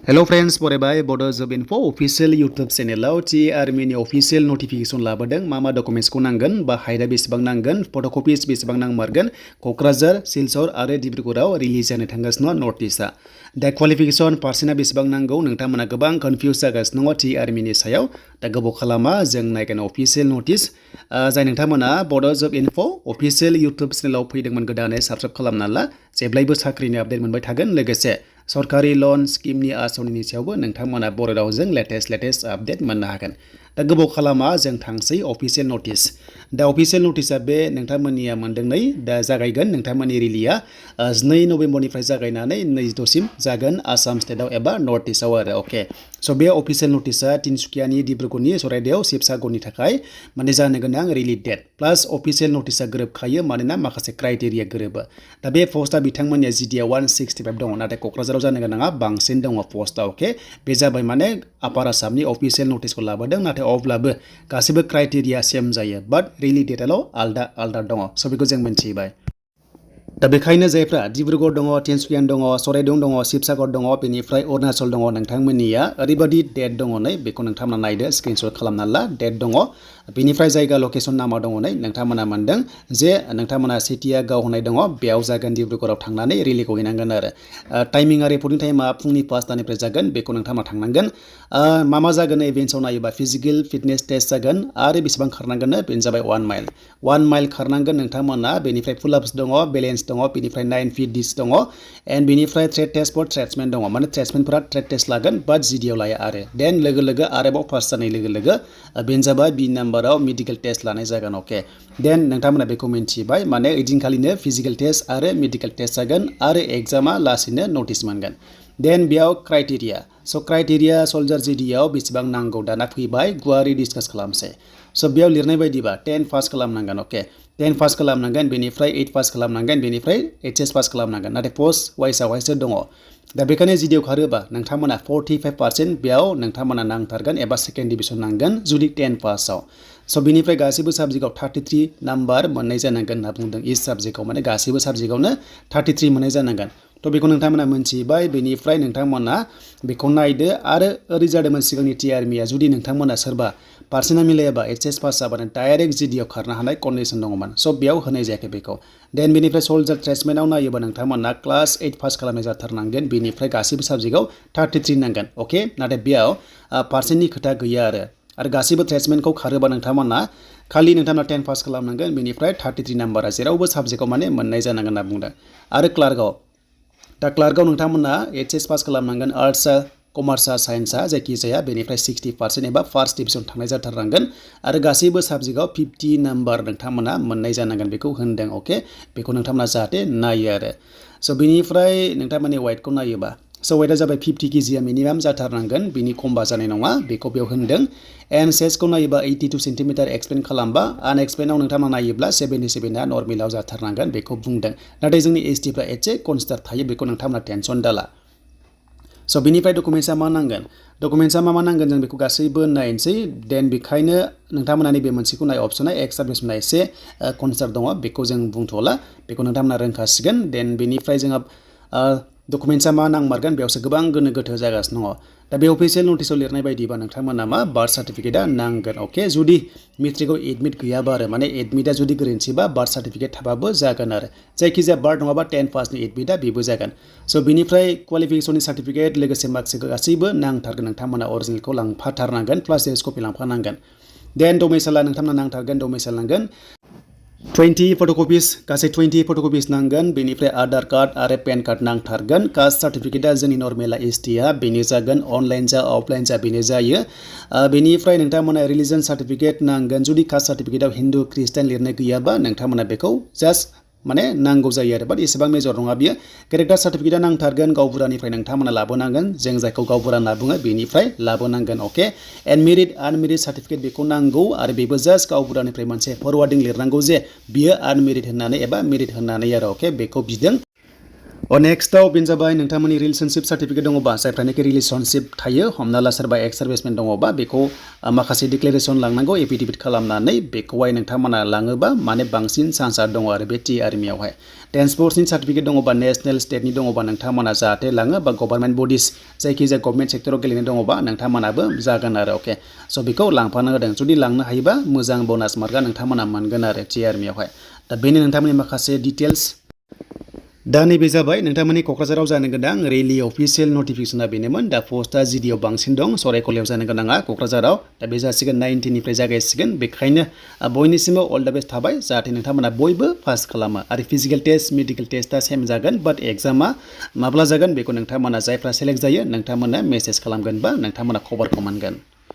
Hello friends, बरायबाय Bodo Job Info official YouTube channel T आर्मीनि official notification लाबोदों मा documents को नांगोन बा हाइदा बेसेबां नांगोन photocopies बेसेबां नांमारगोन कक्राझार सिलचर आरो डिब्रुगड़आव रिलिज जानो थांगासिनो नटिसआ दा क्वालिफिकेशन पार्सेन्टआ बेसेबां नांगौ नोंथांमोना गोबां कन्फ्यूज जागासिनो टी आर्मीनि सायाव दा गोबाव खालामा जों नायगोन official notice जाय नोंथांमोना Bodo Job Info official YouTube चेनेलाव फैदोंमोन गोदानै साबस्क्राइब खालामना ला जेब्लायबो साख्रिनि आपडेट मोनबाय थागोन लोगोसे सरकारि लन स्किमनि आसनिनि सायावबो नोंथांमोना बर' रावजों लेटेस्ट आपडेट मोननो हागोन दा गोबाव खालामा जों थांसै अफिशियेल नटिस दा अफिशियेल नटिसआ बे नोंथांमोननिया मोनदोंनै दा जागायगोन नोंथांमोननि रिलिया 2 नभेम्बरनिफ्राय जागायनानै 2 जागोन आसाम स्टेटआव एबा नर्थ इस्टआव आरो ओके स' बे अफिशियेल नटिसआ तिनसुकियानि डिब्रुगड़नि सराइदेव शिबसागरनि थाखाय माने जानो गोनां रिलिज डेट प्लास अफिशियेल नटिसआ गोरोबखायो मानोना माखासे क्राइटेरिया गोरोबो दा बे पस्टआ बिथांमोननिया जिडिया 165 दङ नाथाय क'क्राझाराव जानो गोनाङा बांसिन दङ पस्टआ ओके बे जाबाय माने आपार आसामनि अफिशियेल नटिसखौ लाबोदों नाथाय अब्लाबो गासैबो क्राइटेरिया सेम जायो बाट रिलिज डेटआल' आलदा दङ स' बेखौ जों मिन्थिबाय दा बेखायनो जायफ्रा डिब्रुगड़ दङ तिनसुकिया दङ सराइदेव दङ शिबसागर दङ बेनिफ्राय अरुणाचल दङ नोंथांमोननिया ओरैबायदि डेट दङ नै बेखौ नोंथांमोना नायदो स्क्रिनशट खालामना ला डेट दङ बेनिफ्राय जायगा लकेसन नामा दङ नै नोंथांमोना मोनदों जे नोंथांमोना सिटिया गाव होनाय दङ बेयाव जागोन डिब्रुगड़आव थांनानै रिलिखौ हैनांगोन आरो टाइमिंआ रिपर्टिं टाइमा फुंनि 5टानिफ्राय जागोन बेखौ नोंथांमोना थांनांगोन मा जागोन इभेन्ट्सआव नायोबा फिजिकेल फिटनेस टेस्ट जागोन आरो बेसेबां खारनांगोन बेनो जाबाय 1 माइल खारनांगोन नोंथांमोना बेनिफ्राय पुल आप्स दङ बेलेन्स दङ बेनिफ्राय 9 फीट डिस्ट दङ एन्ड बेनिफ्राय ट्रेड टेस्ट फर ट्रेड्समेन दङ माने ट्रेड्समेनफोरा ट्रेड टेस्ट लागोन बाट जिडियाव लाया आरो देन लोगो आरोबाव पास जानाय लोगो बेनो जाबाय बि नाम्बाराव मेडिकेल टेस्ट लानाय जागोन ओके देन नोंथांमोना बेखौ मिन्थिबाय माने ओइदिनखालिनो फिजिकेल टेस्ट आरो मेडिकेल टेस्ट जागोन आरो एग्जामा लासैनो नटिस मोनगोन देन बेयाव क्राइटेरिया स' क्राइटेरिया सल्जार जिडियाव बेसेबां नांगौ दाना फैबाय गुवारै डिसकास खालामसै स' बेयाव लिरनाय बायदिबा 10 पास खालामनांगोन ओके 10 पास खालामनांगोन बेनिफ्राय 8 पास खालामनांगोन बेनिफ्राय एचएस पास खालामनांगन नाथाय पोस्ट वाइसआवहायसो दङ दा बेखायनो जिडियाव खारोबा नोंथांमोना 45% बेयाव नोंथांमोना नांथारगोन एबा सेकेन्ड डिभिजन नांगोन जुदि 10 पासआव स' बेनिफ्राय गासैबो साबजेक्टआव 33 नाम्बार मोननाय जानांगोन होनना बुंदों इच साबजेक्टआव माने गासैबो साबजेक्टआवनो 33 मोननाय जानांगोन थ' बेखौ नोंथांमोना मोनथिबाय बेनिफ्राय नोंथांमोना बेखौ नायदो आरो ओरै जादोंमोन सिगांनि टी आर्मिया जुदि नोंथांमोना सोरबा पार्सेन्टआ मिलायाबा एचएस पास जाबानो डाइरेक्ट जिडियाव खारनो हानाय कन्डिसन दङमोन स' बेयाव होनाय जायाखै बेखौ देन बेनिफ्राय सल्जार ट्रेड्समेनाव नायोबा नोंथांमोना क्लास 8 पास खालामनाय जाथारनांगोन बेनिफ्राय गासैबो साबजेक्टआव 33 नांगोन ओके नाथाय बेयाव पार्सेन्टनि खोथा गैया आरो गासैबो ट्रेड्समेनखौ खारोबा नोंथांमोना खालि नोंथांमोना 10 पास खालामनांगोन बेनिफ्राय 33 नाम्बारा जेरावबो साबजेक्टआव माने मोननाय जानांगोन होनना बुंदों आरो क्लार्कआव दा क्लार्कआव नोंथांमोना एचएस पास खालामनांगोन आर्ट्सआ कमार्सआ साइन्सआ जायखिजाया बेनिफ्राय 60% एबा फार्स्ट डिभिजन थांनाय जाथारनांगोन आरो गासैबो साबजेक्टआव 50 नाम्बार नोंथांमोना मोननाय जानांगोन बेखौ होनदों ओके बेखौ नोंथांमोना जाहाथे नायो आरो स' बेनिफ्राय नोंथांमोननि वाइटखौ नायोबा स' वाइटआ जाबाय 50 केजिया मिनिमाम जाथारनांगोन बिनि खमबा जानाय नङा बेखौ बेयाव होनदों एन्ड सेसखौ नायोबा 82 सेन्टिमिटार एक्सपेन्ड खालामबा आनएक्सपेन्डआव नोंथांमोना नायोब्ला 77आ नर्मेलाव जाथारनांगोन बेखौ बुंदों नाथाय जोंनि एसटिफ्रा एसे कनसिडार थायो बेखौ नोंथांमोना टेनसन दाला स' बेनिफ्राय डकुमेन्ट्सआ मा नांगोन डकुमेन्ट्सआ मा नांगोन जों बेखौ गासैबो नायनोसै देन बेखायनो नोंथांमोना नैबे मोनसेखौ नाय अप्सना एक्स सार्भिसमोनना एसे कनसिडार दङ बेखौ जों बुंथ'ला बेखौ नोंथांमोना रोंखासिगोन देन बेनिफ्राय जोंहा डकुमेन्ट्सआ मा नांमारगोन बेयावसो गोबां गोनो गोथो जागासिनो दङ दा बे अफिसियेल नटिसआव लिरनाय बायदिबा नोंथांमोना मा बार्थ सार्टिफिकेटआ नांगोन ओके जुदि मेट्रिकआव एडमिट गैयाबा आरो माने एडमिटआ जुदि गोरोन्थिबा बार्थ सार्टिफिकेट थाबाबो जागोन आरो जायखिजाया बार्थ नङाबा 10 पासनि एडमिटआ बेबो जागोन स' बेनिफ्राय क्वालिफिकेसननि सार्टिफिकेट लोगोसे मार्क्स गासैबो नांथारगोन नोंथांमोना अरिजिनेलखौ लांफाथारनांगोन प्लास जेरक्स कपि लांफानांगोन देन डमिसाइलआ नोंथांमोना नांथारगोन डमिसाइल नांगोन 20 फट'कपिस गासै 20 फट'कपिस नांगोन बेनिफ्राय आधार कार्ड आरो पेन कार्ड नांथारगोन कास्ट सार्टिफिकेटआ जोंनि नर्मेला एसटिआ बेनो जागोन अनलाइन जा अफलाइन जा बेनो जायो बेनिफ्राय नोंथांमोना रिलिजन सार्टिफिकेट नांगोन जुदि कास्ट सार्टिफिकेटआव हिन्दु ख्रिस्टियान लिरनाय गैयाबा नोंथांमोना बेखौ जास्ट माने नांगौ जायो आरो बाट एसेबां मेजर नङा बियो केरेक्टार सार्टिफिकेटआ नांथारगोन गावबुरानिफ्राय नोंथांमोना लाबोनांगोन जों जायखौ गावबुरा होनना बुङो बेनिफ्राय लाबोनांगोन ओके एन्ड मेरिट आनमेरिट सार्टिफिकेट बेखौ नांगौ आरो बेबो जास्ट गावबुरानिफ्राय मोनसे फरवार्डिं लिरनांगौ जे बियो आनमेरिट होननानै एबा मेरिट होननानै आरो ओके बेखौ बिदों नेक्स्टआव बेनो जाबाय नोंथांमोननि रिलेशनशिप सार्टिफिकेट दङबा जायफ्रानोखि रिलेशनशिप थायो हमना ला सोरबा एक्स सार्भिसमेन दङबा बेखौ माखासे डिक्लेरेसन लांनांगौ एफिडेभिट खालामनानै बेखौहाय नोंथांमोना लाङोबा माने बांसिन चान्सआ दङ आरो बे टि आर्मियावहाय ट्रेन्सपर्टनि सार्टिफिकेट दङबा नेशनेल स्टेटनि दङबा नोंथांमोना जाहाथे लाङो बा गभर्नमेन्ट बडिस जायखिजाया गभर्नमेन्ट सेक्टराव गेलेनाय दङबा नोंथांमोनाबो जागोन आरो अके स' बेखौ लांफानो होदों जुदि लांनो हायोबा मोजां ब'नास मार्कआ नोंथांमोना मोनगोन आरो टि आर्मियावहाय दा बेनो नोंथांमोननि माखासे डिटेल्स दा नैबे जाबाय नोंथांमोननि क'क्राझाराव जानो गोनां रेलि अफिसियेल नटिफिकेसना बेनोमोन दा पस्टआ जिडिआव बांसिन दं सराइकलायाव जानो गोनाङा क'क्राझाराव दा बे जासिगोन 19निफ्राय जागायसिगोन बेखायनो बयनिसिमबो अल द बेस्ट थाबाय जाहाथे नोंथांमोना बयबो पास खालामो आरो फिजिकेल टेस्ट मेडिकेल टेस्टआ सेम जागोन बाट एग्जामा माब्ला जागोन बेखौ नोंथांमोना जायफ्रा सेलेक्ट जायो नोंथांमोना मेसेज खालामगोन बा नोंथांमोना खबरखौ मोनगोन